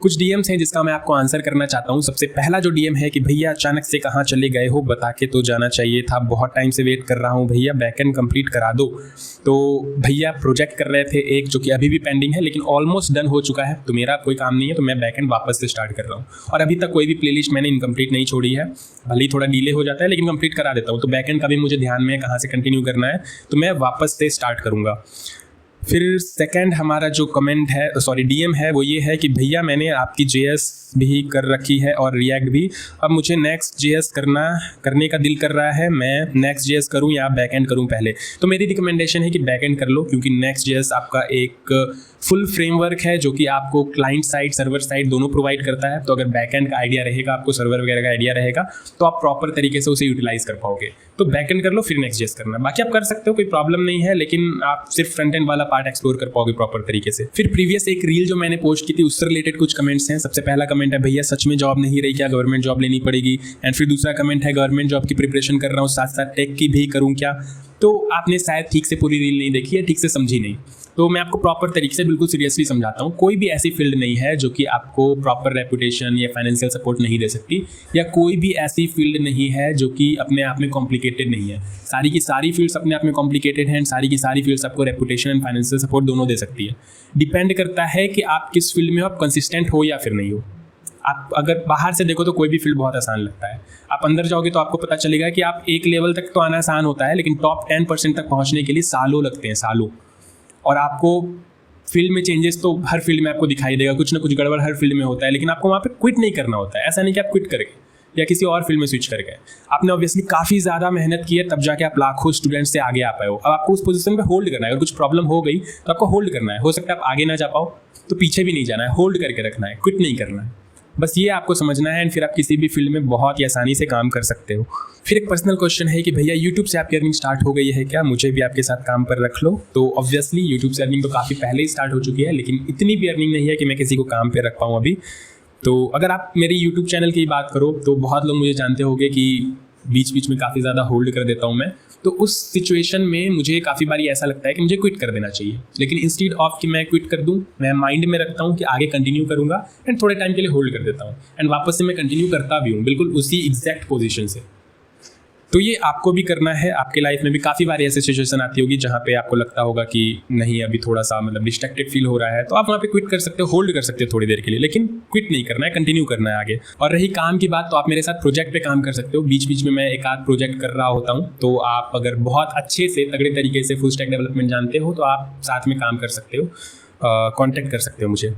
कुछ डीएम्स हैं जिसका मैं आपको आंसर करना चाहता हूँ। सबसे पहला जो डीएम है कि भैया अचानक से कहाँ चले गए हो, बता के तो जाना चाहिए था, बहुत टाइम से वेट कर रहा हूँ भैया, बैकएंड कंप्लीट करा दो। तो भैया प्रोजेक्ट कर रहे थे एक जो कि अभी भी पेंडिंग है लेकिन ऑलमोस्ट डन हो चुका है, तो मेरा कोई काम नहीं है, तो मैं बैकएंड वापस से स्टार्ट कर रहा हूँ। और अभी तक कोई भी प्लेलिस्ट मैंने इनकम्प्लीट नहीं छोड़ी है, भले ही थोड़ा डिले हो जाता है लेकिन कंप्लीट करा देता हूँ। तो बैकएंड का भी मुझे ध्यान में कहाँ से कंटिन्यू करना है, तो मैं वापस से स्टार्ट करूँगा। फिर सेकंड हमारा जो कमेंट है, सॉरी डीएम है, वो ये है कि भैया मैंने आपकी जेएस भी कर रखी है और रिएक्ट भी, अब मुझे नेक्स्ट जेएस करने का दिल कर रहा है, मैं नेक्स्ट जेएस करूं या बैकएंड करूं पहले। तो मेरी रिकमेंडेशन है कि बैकएंड कर लो, क्योंकि नेक्स्ट जेएस आपका एक फुल फ्रेमवर्क है जो कि आपको क्लाइंट साइड सर्वर साइड दोनों प्रोवाइड करता है। तो अगर बैकएंड का आइडिया रहेगा, आपको सर्वर वगैरह का आइडिया रहेगा, तो आप प्रॉपर तरीके से उसे यूटिलाइज कर पाओगे। तो बैकएंड कर लो फिर नेक्स्ट जेएस करना, बाकी आप कर सकते हो, कोई प्रॉब्लम नहीं है, लेकिन आप सिर्फ फ्रंट एंड वाला पार्ट एक्सप्लोर कर पाओगे प्रॉपर तरीके से। फिर प्रीवियस एक रील जो मैंने पोस्ट की थी उससे रिलेटेड कुछ कमेंट्स हैं। सबसे पहला कमेंट है, भैया सच में जॉब नहीं रही क्या, गवर्नमेंट जॉब लेनी पड़ेगी। एंड फिर दूसरा कमेंट है, गवर्नमेंट जॉब की प्रिपरेशन कर रहा हूँ, साथ साथ टेक की भी करूँ क्या। तो आपने शायद ठीक से पूरी रील नहीं देखी है, ठीक से समझी नहीं, तो मैं आपको प्रॉपर तरीके से बिल्कुल सीरियसली समझाता हूँ। कोई भी ऐसी फील्ड नहीं है जो कि आपको प्रॉपर रेपुटेशन या फाइनेंशियल सपोर्ट नहीं दे सकती, या कोई भी ऐसी फील्ड नहीं है जो कि अपने आप में कॉम्प्लिकेटेड नहीं है। सारी की सारी फील्ड्स अपने आप में कॉम्प्लिकेटेड हैं एंड सारी की सारी फील्ड्स आपको रेपुटेशन एंड फाइनेंशियल सपोर्ट दोनों दे सकती है। डिपेंड करता है कि आप किस फील्ड में हो, आप कंसिस्टेंट हो या फिर नहीं हो। आप अगर बाहर से देखो तो कोई भी फील्ड बहुत आसान लगता है, आप अंदर जाओगे तो आपको पता चलेगा कि आप एक लेवल तक तो आना आसान होता है, लेकिन टॉप 10% तक पहुंचने के लिए सालों लगते हैं, सालों। और आपको फील्ड में चेंजेस तो हर फील्ड में आपको दिखाई देगा, कुछ ना कुछ गड़बड़ हर फील्ड में होता है, लेकिन आपको वहाँ पे क्विट नहीं करना होता है। ऐसा नहीं कि आप क्विट कर गए या किसी और फील्ड में स्विच कर गए, आपने ऑब्वियसली काफ़ी ज़्यादा मेहनत की है, तब जाके आप लाखों स्टूडेंट्स से आगे आ पाए हो। अब आपको उस पोजीशन पे होल्ड करना है, अगर कुछ प्रॉब्लम हो गई तो आपको होल्ड करना है। हो सकता है आप आगे ना जा पाओ तो पीछे भी नहीं जाना है, होल्ड करके रखना है, क्विट नहीं करना है, बस ये आपको समझना है। एंड फिर आप किसी भी फील्ड में बहुत ही आसानी से काम कर सकते हो। फिर एक पर्सनल क्वेश्चन है कि भैया यूट्यूब से आपकी अर्निंग स्टार्ट हो गई है क्या, मुझे भी आपके साथ काम पर रख लो। तो ऑब्वियसली यूट्यूब से अर्निंग तो काफ़ी पहले ही स्टार्ट हो चुकी है, लेकिन इतनी भी अर्निंग नहीं है कि मैं किसी को काम पर रख पाऊँ अभी। तो अगर आप मेरे यूट्यूब चैनल की बात करो तो बहुत लोग मुझे जानते होंगे कि बीच बीच में काफ़ी ज़्यादा होल्ड कर देता हूँ मैं। तो उस सिचुएशन में मुझे काफ़ी बारी ऐसा लगता है कि मुझे क्विट कर देना चाहिए, लेकिन इंस्टीड ऑफ कि मैं क्विट कर दूँ, मैं माइंड में रखता हूँ कि आगे कंटिन्यू करूँगा एंड थोड़े टाइम के लिए होल्ड कर देता हूँ एंड वापस से मैं कंटिन्यू करता भी हूँ बिल्कुल उसी एग्जैक्ट पोजीशन से। तो ये आपको भी करना है। आपके लाइफ में भी काफ़ी बार ऐसी सिचुएशन आती होगी जहाँ पे आपको लगता होगा कि नहीं अभी थोड़ा सा मतलब डिस्ट्रैक्टेड फील हो रहा है, तो आप वहाँ पे क्विट कर सकते हो, होल्ड कर सकते हो थोड़ी देर के लिए, लेकिन क्विट नहीं करना है, कंटिन्यू करना है आगे। और रही काम की बात, तो आप मेरे साथ प्रोजेक्ट पे काम कर सकते हो। बीच बीच में मैं एक आध प्रोजेक्ट कर रहा होता हूँ, तो आप अगर बहुत अच्छे से तगड़े तरीके से फुल स्टैक डेवलपमेंट जानते हो तो आप साथ में काम कर सकते हो, कॉन्टैक्ट कर सकते हो मुझे।